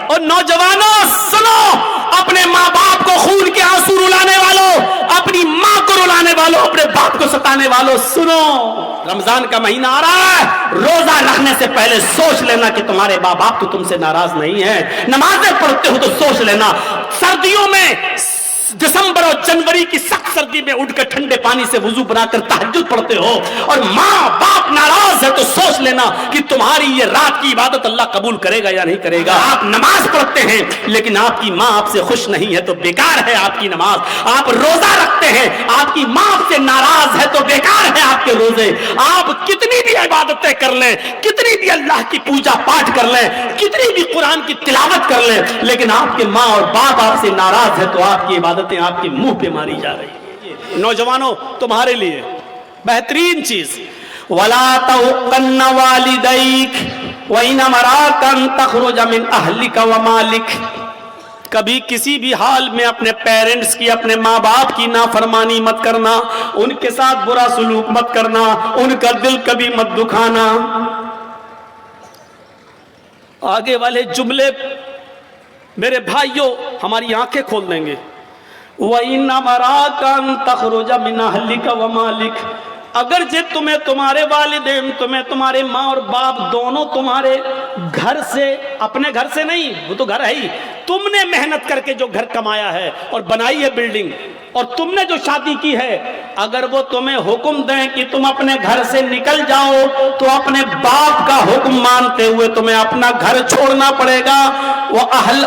اور نوجوانوں سنو، اپنے ماں باپ کو خون کے آنسو رلانے والوں، اپنی ماں کو رلانے والوں، اپنے باپ کو ستانے والوں سنو، رمضان کا مہینہ آ رہا ہے، روزہ رکھنے سے پہلے سوچ لینا کہ تمہارے ماں باپ تو تم سے ناراض نہیں ہیں. نمازیں پڑھتے ہو تو سوچ لینا، سردیوں میں دسمبر اور جنوری کی سخت سردی میں اٹھ کر ٹھنڈے پانی سے وضو بنا کر تہجد پڑھتے ہو اور ماں باپ ناراض ہے تو سوچ لینا کہ تمہاری یہ رات کی عبادت اللہ قبول کرے گا یا نہیں کرے گا. آپ نماز پڑھتے ہیں لیکن آپ کی ماں آپ سے خوش نہیں ہے تو بیکار ہے آپ کی نماز. آپ روزہ رکھتے ہیں، آپ کی ماں آپ سے ناراض ہے تو بیکار ہے آپ کے روزے. آپ کتنی بھی عبادتیں کر لیں، کتنی بھی اللہ کی پوجا پاٹ کر لیں، کتنی بھی قرآن کی تلاوت کر لیں، لیکن آپ کے ماں اور باپ آپ سے ناراض ہے تو آپ کی عبادتیں آپ کے منہ پہ ماری جا رہی ہیں. نوجوانوں تمہارے لیے بہترین چیز، وَلَا تَحُقَّنَّ وَالِدَيْكَ وَإِنْ أَمَرَاكَ أَن تَخْرُجَ مِنْ أَهْلِكَ وَمَالِكَ. کبھی کسی بھی حال میں اپنے پیرنٹس کی، اپنے ماں باپ کی نافرمانی مت کرنا، ان کے ساتھ برا سلوک مت کرنا، ان کا دل کبھی مت دکھانا. آگے والے جملے میرے بھائیوں ہماری آنکھیں کھول دیں گے. وَإِنْ أَمَرَاكَ أَن تَخْرُجَ مِنْ أَهْلِكَ وَمَالِكَ، اگر جب تمہیں تمہارے والدین، تمہیں تمہارے ماں اور باپ دونوں تمہارے گھر سے، اپنے گھر سے نہیں، وہ تو گھر ہے ہی، تم نے محنت کر کے جو گھر کمایا ہے اور بنائی ہے بلڈنگ، اور تم نے جو شادی کی ہے، اگر وہ تمہیں حکم دیں کہ تم اپنے گھر سے نکل جاؤ تو اپنے باپ کا حکم مانتے ہوئے تمہیں اپنا گھر چھوڑنا پڑے گا.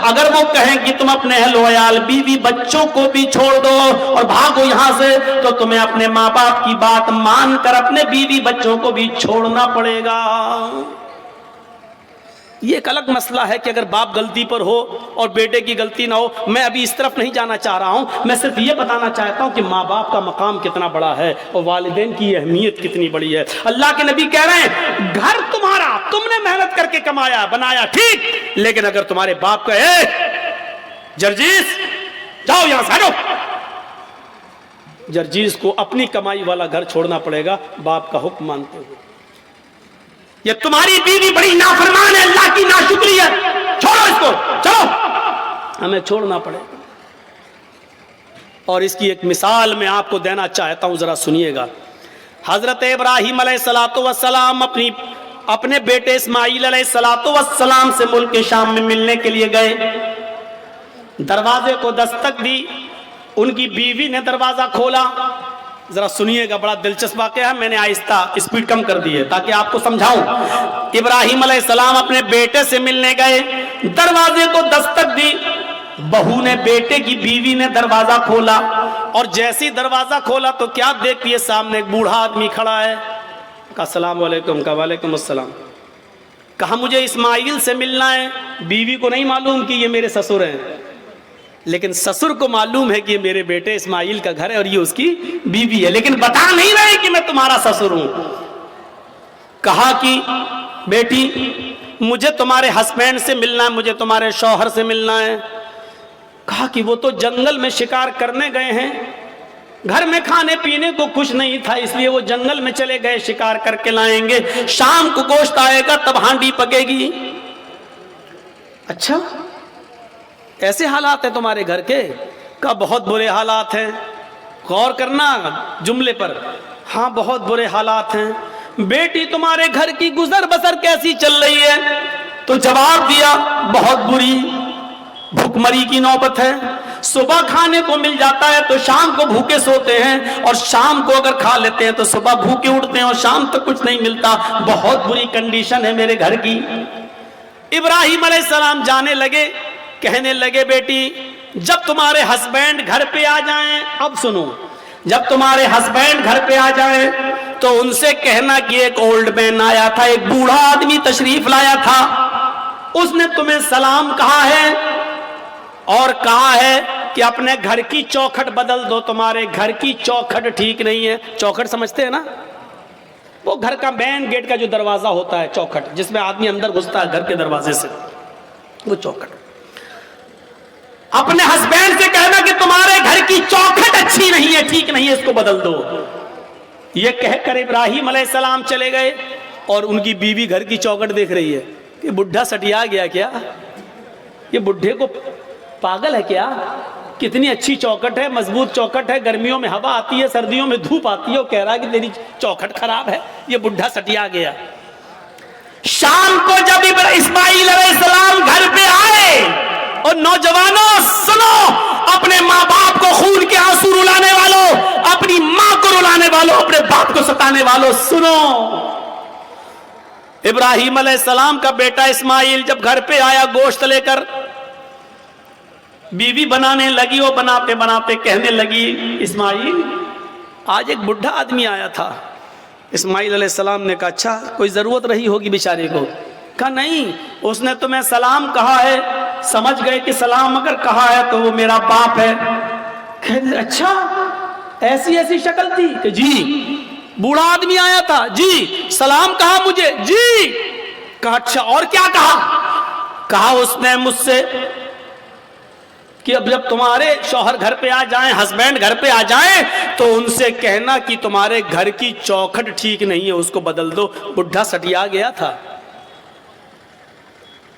اگر وہ کہیں کہ تم اپنے اہل و عیال، بیوی بچوں کو بھی چھوڑ دو اور بھاگو یہاں سے، تو تمہیں اپنے ماں باپ کی بات مان کر اپنے بیوی بچوں کو بھی چھوڑنا پڑے گا. یہ ایک الگ مسئلہ ہے کہ اگر باپ غلطی پر ہو اور بیٹے کی غلطی نہ ہو. میں ابھی اس طرف نہیں جانا چاہ رہا ہوں، میں صرف یہ بتانا چاہتا ہوں کہ ماں باپ کا مقام کتنا بڑا ہے اور والدین کی اہمیت کتنی بڑی ہے. اللہ کے نبی کہہ رہے ہیں گھر تمہارا، تم نے محنت کر کے کمایا بنایا ٹھیک، لیکن اگر تمہارے باپ کا اے جرجیس جاؤ یہاں سے، ہٹو، جرجیس کو اپنی کمائی والا گھر چھوڑنا پڑے گا باپ کا حکم مانتے ہوئے. یہ تمہاری بیوی بڑی نافرمان ہے، اللہ کی ناشکری ہے، چھوڑو اس کو، چلو، ہمیں چھوڑنا پڑے گا. اور اس کی ایک مثال میں آپ کو دینا چاہتا ہوں، ذرا سنیے گا. حضرت ابراہیم علیہ السلام اپنے بیٹے اسماعیل علیہ السلام سے ملک شام میں ملنے کے لیے گئے. دروازے کو دستک دی، ان کی بیوی نے دروازہ کھولا. ذرا سنیے گا، بڑا دلچسپ واقعہ ہے، میں نے آہستہ اسپیڈ کم کر دی ہے تاکہ آپ کو سمجھاؤں. ابراہیم علیہ السلام اپنے بیٹے سے ملنے گئے، دروازے کو دستک دی، بہو نے، بیٹے کی بیوی نے دروازہ کھولا، اور جیسی دروازہ کھولا تو کیا دیکھتی ہے؟ سامنے ایک بوڑھا آدمی کھڑا ہے. کہا السلام علیکم. کہا وعلیکم السلام. کہا مجھے اسماعیل سے ملنا ہے. بیوی کو نہیں معلوم کہ یہ میرے سسر ہیں، لیکن سسر کو معلوم ہے کہ یہ میرے بیٹے اسماعیل کا گھر ہے اور یہ اس کی بیوی ہے، لیکن بتا نہیں رہے کہ میں تمہارا سسر ہوں. کہا کہ بیٹی مجھے تمہارے ہسبینڈ سے ملنا ہے، مجھے تمہارے شوہر سے ملنا ہے. کہا کہ وہ تو جنگل میں شکار کرنے گئے ہیں، گھر میں کھانے پینے کو کچھ نہیں تھا، اس لیے وہ جنگل میں چلے گئے، شکار کر کے لائیں گے، شام کو گوشت آئے گا تب ہانڈی پکے گی. اچھا ایسے حالات ہیں تمہارے گھر کے؟ کہا بہت برے حالات ہیں. غور کرنا جملے پر. ہاں بہت برے حالات ہیں. بیٹی تمہارے گھر کی گزر بسر کیسی چل رہی ہے؟ تو جواب دیا بہت بری، بھوک مری کی نوبت ہے. صبح کھانے کو مل جاتا ہے تو شام کو بھوکے سوتے ہیں، اور شام کو اگر کھا لیتے ہیں تو صبح بھوکے اٹھتے ہیں اور شام تک کچھ نہیں ملتا. بہت بری کنڈیشن ہے میرے گھر کی. ابراہیم علیہ السلام جانے لگے، کہنے لگے بیٹی جب تمہارے ہسبینڈ گھر پہ آ جائیں، اب سنو، جب تمہارے ہسبینڈ گھر پہ آ جائیں تو ان سے کہنا کہ ایک اولڈ مین آیا تھا، ایک بوڑھا آدمی تشریف لایا تھا، اس نے تمہیں سلام کہا ہے اور کہا ہے کہ اپنے گھر کی چوکھٹ بدل دو، تمہارے گھر کی چوکھٹ ٹھیک نہیں ہے. چوکھٹ سمجھتے ہیں نا؟ وہ گھر کا مین گیٹ کا جو دروازہ ہوتا ہے، چوکھٹ، جس میں آدمی اندر گھستا ہے گھر کے دروازے سے، وہ چوکھٹ. اپنے ہسبینڈ سے کہنا کہ تمہارے گھر کی چوکھٹ اچھی نہیں ہے، ٹھیک نہیں ہے، اس کو بدل دو. یہ کہہ کر ابراہیم علیہ السلام چلے گئے، اور ان کی بیوی گھر کی چوکھٹ دیکھ رہی ہے کہ بڈھا سٹیا گیا کیا. یہ بڈھے کو پاگل ہے کیا؟ کتنی اچھی چوکھٹ ہے، مضبوط چوکھٹ ہے، گرمیوں میں ہوا آتی ہے، سردیوں میں دھوپ آتی ہے، وہ کہہ رہا ہے کہ تیری چوکھٹ خراب ہے۔ یہ بڈھا سٹیا گیا۔ شام کو جب اسماعیل علیہ السلام گھر پہ آئے، اور نوجوانوں سنو، اپنے ماں باپ کو خون کے آنسو رلانے والوں، اپنی ماں کو رلانے والوں، اپنے باپ کو ستانے والوں سنو، ابراہیم علیہ السلام کا بیٹا اسماعیل جب گھر پہ آیا گوشت لے کر، بیوی بنانے لگی، وہ بناتے بناتے کہنے لگی اسماعیل آج ایک بڈھا آدمی آیا تھا۔ اسماعیل علیہ السلام نے کہا اچھا کوئی ضرورت رہی ہوگی بیچارے کو؟ کہا نہیں، اس نے تمہیں سلام کہا ہے، سمجھ گئے کہ سلام اگر کہا ہے تو وہ میرا باپ ہے۔ کہنے اچھا ایسی ایسی شکل تھی؟ کہ جی۔ بوڑھا آدمی آیا تھا؟ جی۔ سلام کہا مجھے؟ جی۔ کہا اچھا اور کیا کہا؟ کہا اس نے مجھ سے کہ اب جب تمہارے شوہر گھر پہ آ جائیں، ہسبینڈ گھر پہ آ جائیں، تو ان سے کہنا کہ تمہارے گھر کی چوکھٹ ٹھیک نہیں ہے، اس کو بدل دو۔ بڈھا سٹیا گیا تھا۔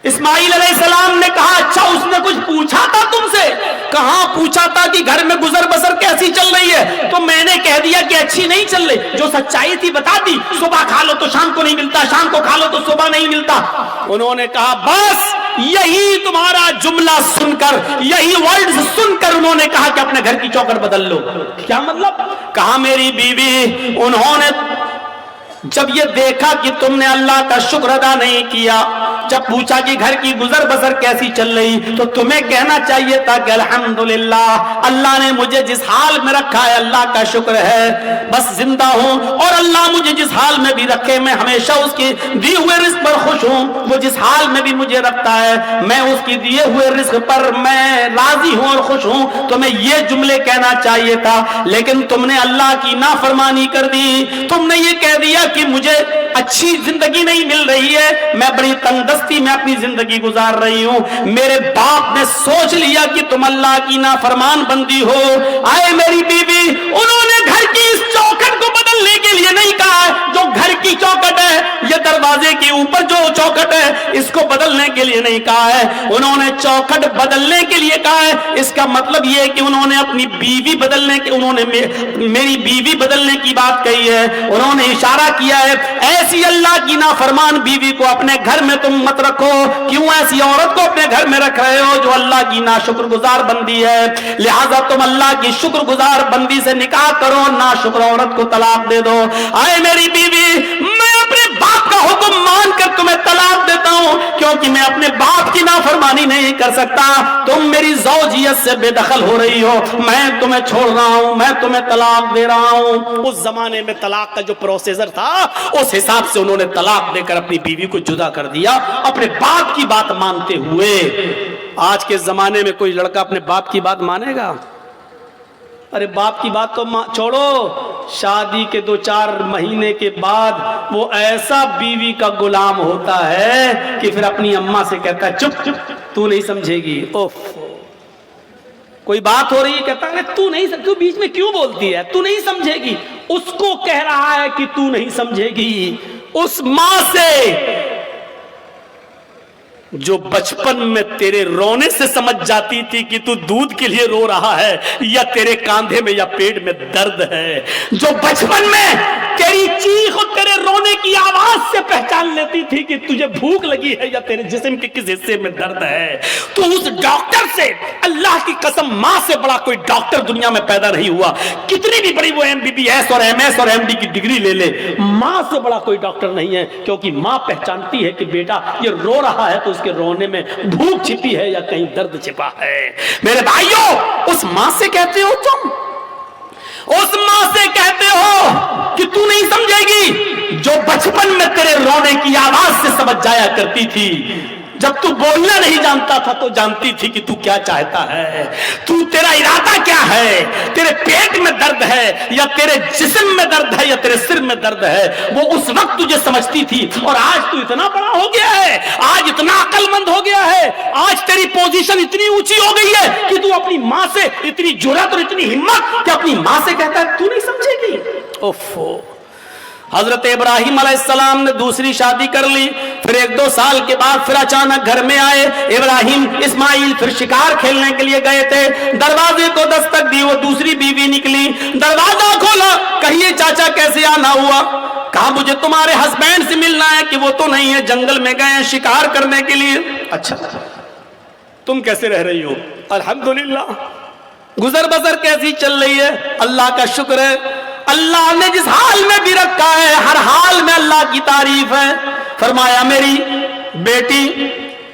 اسماعیل علیہ السلام نے کہا اچھا اس نے کچھ پوچھا تھا تم سے؟ کہاں پوچھا تھا کہ گھر میں گزر بسر کیسی چل رہی ہے، تو میں نے کہہ دیا کہ اچھی نہیں چل رہی، جو سچائی تھی بتا دی، صبح کھا لو تو شام کو نہیں ملتا، شام کو کھا لو تو صبح نہیں ملتا۔ انہوں نے کہا بس یہی تمہارا جملہ سن کر، یہی ورڈز سن کر انہوں نے کہا کہ اپنے گھر کی چوکھٹ بدل لو۔ کیا مطلب؟ کہا میری بیوی، انہوں نے جب یہ دیکھا کہ تم نے اللہ کا شکر ادا نہیں کیا، جب پوچھا کہ گھر کی گزر بسر کیسی چل رہی، تو تمہیں کہنا چاہیے تھا کہ الحمدللہ اللہ نے مجھے جس حال میں رکھا ہے اللہ کا شکر ہے، بس زندہ ہوں، اور اللہ مجھے جس حال میں بھی رکھے میں ہمیشہ اس کے دیے ہوئے رزق پر خوش ہوں، وہ جس حال میں بھی مجھے رکھتا ہے میں اس کی دیے ہوئے رزق پر میں راضی ہوں اور خوش ہوں۔ تمہیں یہ جملے کہنا چاہیے تھا، لیکن تم نے اللہ کی نافرمانی کر دی، تم نے یہ کہہ دیا کہ مجھے اچھی زندگی نہیں مل رہی ہے، میں بڑی تنگ دستی میں اپنی زندگی گزار رہی ہوں، میرے باپ نے سوچ لیا کہ تم اللہ کی نافرمان بندی ہو۔ آئے میری بیوی، انہوں نے گھر کی اس چوکھٹ کو بدلنے کے لیے نہیں کہا، جو گھر کی چوکھٹ ہے، یہ دروازے کے اوپر جو چوکھٹ ہے اس کو بدلنے کے لیے نہیں کہا ہے، انہوں نے چوکھٹ بدلنے کے لیے کہا ہے۔ اس کا مطلب یہ ہے کہ انہوں نے اپنی بیوی بدلنے کے، انہوں نے میری بیوی بدلنے کی بات کہی ہے، انہوں نے اشارہ کیا ہے ایسی اللہ کی نافرمان بیوی کو اپنے گھر میں تم مت رکھو۔ کیوں ایسی عورت کو اپنے گھر میں رکھ رہے ہو جو اللہ کی ناشکر گزار بندی ہے؟ لہذا تم اللہ کی شکر گزار بندی سے نکاح کرو، ناشکر عورت کو طلاق دے دو۔ آئے میری بیوی، میں اپنے باپ کا حکم مان کر تمہیں طلاق دیتا ہوں، کیونکہ میں اپنے باپ کی نافرمانی نہیں کر سکتا، تم میری زوجیت سے بے دخل ہو رہی ہو، میں تمہیں چھوڑ رہا ہوں، میں تمہیں طلاق دے رہا ہوں۔ اس زمانے میں طلاق کا جو پروسیسر تھا اس حساب سے انہوں نے طلاق دے کر اپنی بیوی کو جدا کر دیا، اپنے باپ کی بات مانتے ہوئے۔ آج کے زمانے میں کوئی لڑکا اپنے باپ کی بات مانے گا؟ ارے باپ کی بات تو چھوڑو، شادی کے 2-4 مہینے کے بعد وہ ایسا بیوی کا غلام ہوتا ہے کہ پھر اپنی اماں سے کہتا ہے چپ چپ تو نہیں سمجھے گی۔ اوف، کوئی بات ہو رہی ہے کہتا ہے تو نہیں، تو بیچ میں کیوں بولتی ہے، تو نہیں سمجھے گی۔ اس کو کہہ رہا ہے کہ تو نہیں سمجھے گی، اس ماں سے جو بچپن میں تیرے رونے سے سمجھ جاتی تھی کہ تو دودھ کے لیے رو رہا ہے یا تیرے کاندھے میں یا پیٹ میں درد ہے، جو بچپن میں تیری چیخ اور تیرے رونے کی آواز سے پہچان لیتی تھی کہ تجھے بھوک لگی ہے یا تیرے جسم کے کس حصے میں درد ہے، تو اس ڈاکٹر سے، اللہ کی قسم ماں سے بڑا کوئی ڈاکٹر دنیا میں پیدا نہیں ہوا، کتنی بھی بڑی وہ MBBS اور MS اور MD کی ڈگری لے لے، ماں سے بڑا کوئی ڈاکٹر نہیں ہے، کیونکہ ماں پہچانتی ہے کہ بیٹا یہ رو رہا ہے تو اس کے رونے میں بھوک چھپی ہے یا کہیں درد چھپا ہے۔ میرے بھائیوں، اس ماں سے کہتے ہو تم، اس ماں سے کہتے ہو کہ تو نہیں سمجھے گی، جو بچپن میں تیرے رونے کی آواز سے سمجھ جایا کرتی تھی، جب تو بولنا نہیں جانتا تھا تو جانتی تھی کہ تو کیا چاہتا ہے، تو تیرا ارادہ کیا ہے، تیرے پیٹ میں درد ہے یا تیرے جسم میں درد ہے یا تیرے سر میں درد ہے، وہ اس وقت تجھے سمجھتی تھی۔ اور آج تو اتنا بڑا ہو گیا ہے، آج اتنا عقل مند ہو گیا ہے، آج تیری پوزیشن اتنی اونچی ہو گئی ہے کہ تو اپنی ماں سے اتنی جرأت اور اتنی ہمت کہ اپنی ماں سے کہتا ہے تو نہیں سمجھے گی۔ اوفو، حضرت ابراہیم علیہ السلام نے دوسری شادی کر لی، پھر 1-2 سال کے بعد پھر اچانک گھر میں آئے ابراہیم اسماعیل، پھر شکار کھیلنے کے لیے گئے تھے، دروازے کو دستک دی، وہ دوسری بیوی نکلی، دروازہ کھولا، کہیے چاچا کیسے آنا ہوا؟ کہا مجھے تمہارے ہسبینڈ سے ملنا ہے۔ کہ وہ تو نہیں ہے، جنگل میں گئے ہیں شکار کرنے کے لیے۔ اچھا تم کیسے رہ رہی ہو؟ الحمدللہ، گزر بسر کیسی چل رہی ہے؟ اللہ کا شکر ہے، اللہ نے جس حال میں بھی رکھا ہے ہر حال میں اللہ کی تعریف ہے۔ فرمایا میری بیٹی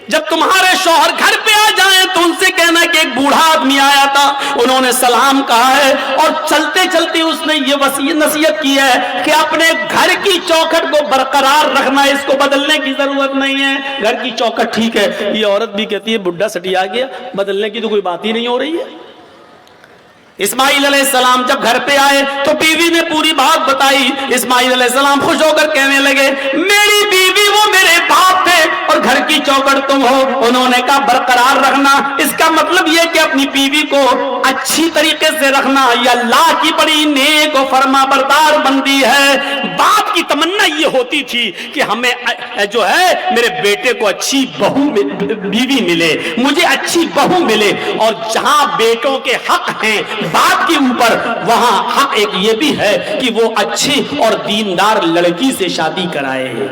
جب تمہارے شوہر گھر پہ آ جائیں تو ان سے کہنا کہ ایک بوڑھا آدمی آیا تھا، انہوں نے سلام کہا ہے، اور چلتے چلتے اس نے یہ نصیحت کی ہے کہ اپنے گھر کی چوکھٹ کو برقرار رکھنا ہے، اس کو بدلنے کی ضرورت نہیں ہے، گھر کی چوکھٹ ٹھیک ہے۔ یہ عورت بھی کہتی ہے بڈھا سٹیا گیا، بدلنے کی تو کوئی بات ہی نہیں ہو رہی ہے۔ اسماعیل علیہ السلام جب گھر پہ آئے تو بیوی نے پوری بات بتائی۔ اسماعیل علیہ السلام خوش ہو کر کہنے لگے میری بیوی وہ میرے باپ تھے اور گھر کی چوکھٹ تم ہو۔ انہوں نے کہا برقرار رکھنا، اس کا مطلب یہ کہ اپنی بیوی کو اچھی طریقے سے رکھنا، یہ اللہ کی بڑی نیک و فرما بردار بندی ہے۔ باپ کی تمنا یہ ہوتی تھی کہ ہمیں جو ہے میرے بیٹے کو اچھی بیوی ملے، مجھے اچھی بہو ملے، اور جہاں بیٹوں کے حق ہیں باپ کے اوپر، وہاں حق ایک یہ بھی ہے کہ وہ اچھی اور دیندار لڑکی سے شادی کرائے۔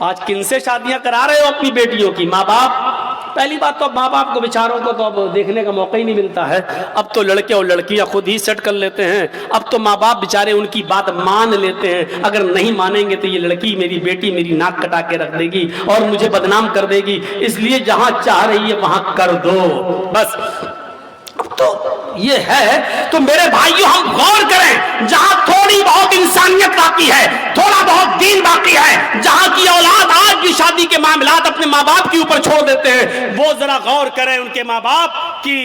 آج کن سے شادیاں کرا رہے ہو اپنی بیٹیوں کی؟ ماں باپ۔ پہلی بات تو اب ماں باپ کو بیچاروں کو تو اب دیکھنے کا موقع ہی نہیں ملتا ہے، اب تو لڑکے اور لڑکیاں خود ہی سیٹ کر لیتے ہیں، اب تو ماں باپ بیچارے ان کی بات مان لیتے ہیں، اگر نہیں مانیں گے تو یہ لڑکی میری بیٹی میری ناک کٹا کے رکھ دے گی اور مجھے بدنام کر دے گی، اس لیے جہاں چاہ رہی ہے وہاں کر دو بس۔ تو یہ ہے تو میرے بھائیوں ہم غور کریں، جہاں تھوڑی بہت انسانیت باقی ہے، تھوڑا بہت دین باقی ہے، جہاں کی اولاد آج بھی شادی کے معاملات اپنے ماں باپ کے اوپر چھوڑ دیتے ہیں، وہ ذرا غور کریں ان کے ماں باپ کی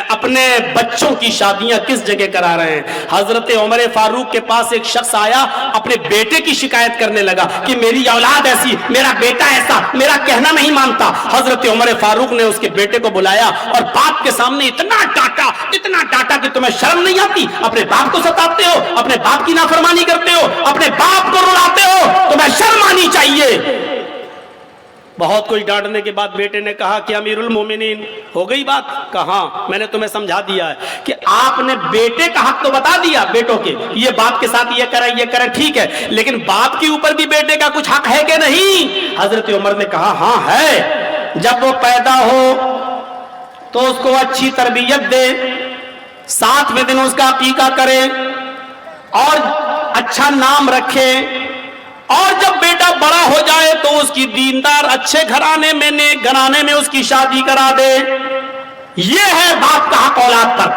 اپنے بچوں کی شادیاں کس جگہ کرا رہے ہیں۔ حضرت عمر فاروق کے پاس ایک شخص آیا، اپنے بیٹے کی شکایت کرنے لگا کہ میری اولاد ایسی، میرا بیٹا ایسا، میرا کہنا نہیں مانتا۔ حضرت عمر فاروق نے اس کے بیٹے کو بلایا اور باپ کے سامنے اتنا ڈانٹا کہ تمہیں شرم نہیں آتی؟ اپنے باپ کو ستاتے ہو، اپنے باپ کی نافرمانی کرتے ہو، اپنے باپ کو رلاتے ہو، تمہیں شرم آنی چاہیے۔ بہت کچھ ڈانٹنے کے بعد بیٹے نے کہا کہ امیر المومنین ہو گئی بات؟ کہاں، میں نے تمہیں سمجھا دیا ہے کہ آپ نے بیٹے کا حق تو بتا دیا بیٹوں کے، یہ باپ کے ساتھ یہ کرے ٹھیک ہے، لیکن باپ کے اوپر بھی بیٹے کا کچھ حق ہے کہ نہیں؟ حضرت عمر نے کہا ہاں ہے، جب وہ پیدا ہو تو اس کو اچھی تربیت دے، 7ویں دن اس کا عقیقہ کرے اور اچھا نام رکھے، اور جب بیٹا بڑا ہو جائے تو اس کی دیندار اچھے گھرانے میں نیک گھرانے میں اس کی شادی کرا دے۔ یہ ہے باپ کا حق اولاد پر۔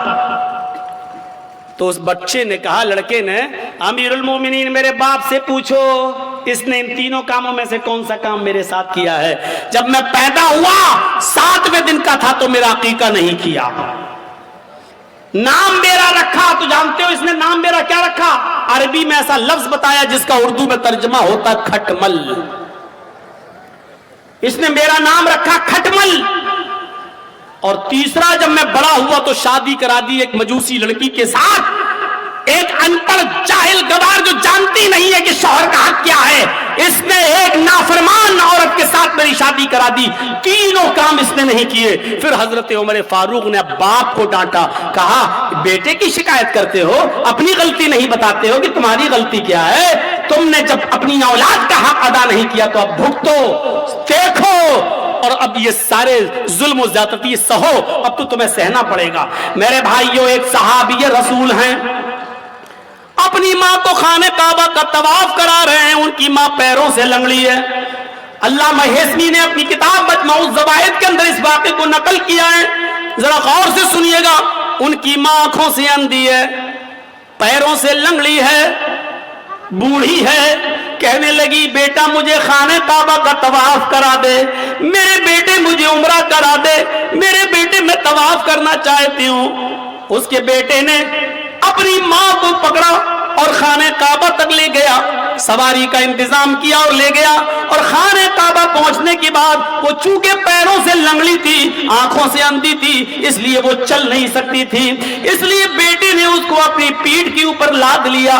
تو اس بچے نے کہا، لڑکے نے، امیر المومنین میرے باپ سے پوچھو اس نے ان تینوں کاموں میں سے کون سا کام میرے ساتھ کیا ہے؟ جب میں پیدا ہوا 7ویں دن کا تھا تو میرا عقیقہ نہیں کیا، نام میرا رکھا، تو جانتے ہو اس نے نام میرا کیا رکھا؟ عربی میں ایسا لفظ بتایا جس کا اردو میں ترجمہ ہوتا کھٹمل۔ اس نے میرا نام رکھا کھٹمل۔ اور تیسرا، جب میں بڑا ہوا تو شادی کرا دی ایک مجوسی لڑکی کے ساتھ، ایک ان پڑھ جاہل گوار جو جانتی نہیں ہے کہ شوہر کا حق کیا ہے، اس نے ایک نافرمان عورت کے ساتھ میری شادی کرا دی۔ تینوں کام اس نے نہیں کیے۔ پھر حضرت عمر فاروق نے باپ کو ڈانٹا، کہا بیٹے کی شکایت کرتے ہو، اپنی غلطی نہیں بتاتے ہو کہ تمہاری غلطی کیا ہے؟ تم نے جب اپنی اولاد کا حق ادا نہیں کیا تو اب بھگتو، دیکھو، اور اب یہ سارے ظلم و زیادتی سہو، اب تو تمہیں سہنا پڑے گا۔ میرے بھائیوں، ایک صحابی رسول ہیں، اپنی ماں کو خانہ کعبہ کا طواف کرا رہے ہیں، ان کی ماں پیروں سے لنگڑی ہے۔ علامہ ہیثمی نے اپنی کتاب مجموع الزوائد کے اندر اس واقعے کو نقل کیا ہے، ذرا غور سے سنیے گا۔ ان کی ماں آنکھوں سے اندھی ہے، پیروں سے لنگڑی ہے، بوڑھی ہے، کہنے لگی بیٹا مجھے خانہ کعبہ کا طواف کرا دے، میرے بیٹے مجھے عمرہ کرا دے، میرے بیٹے میں طواف کرنا چاہتی ہوں۔ اس کے بیٹے نے اپنی ماں کو پکڑا اور خانہ کعبہ تک لے گیا، سواری کا انتظام کیا اور لے گیا، اور خانہ کعبہ پہنچنے کے بعد وہ چونکہ پیروں سے لنگڑی تھی، آنکھوں سے اندھی تھی، اس لیے وہ چل نہیں سکتی تھی، اس لیے بیٹے نے اس کو اپنی پیٹھ کے اوپر لاد لیا۔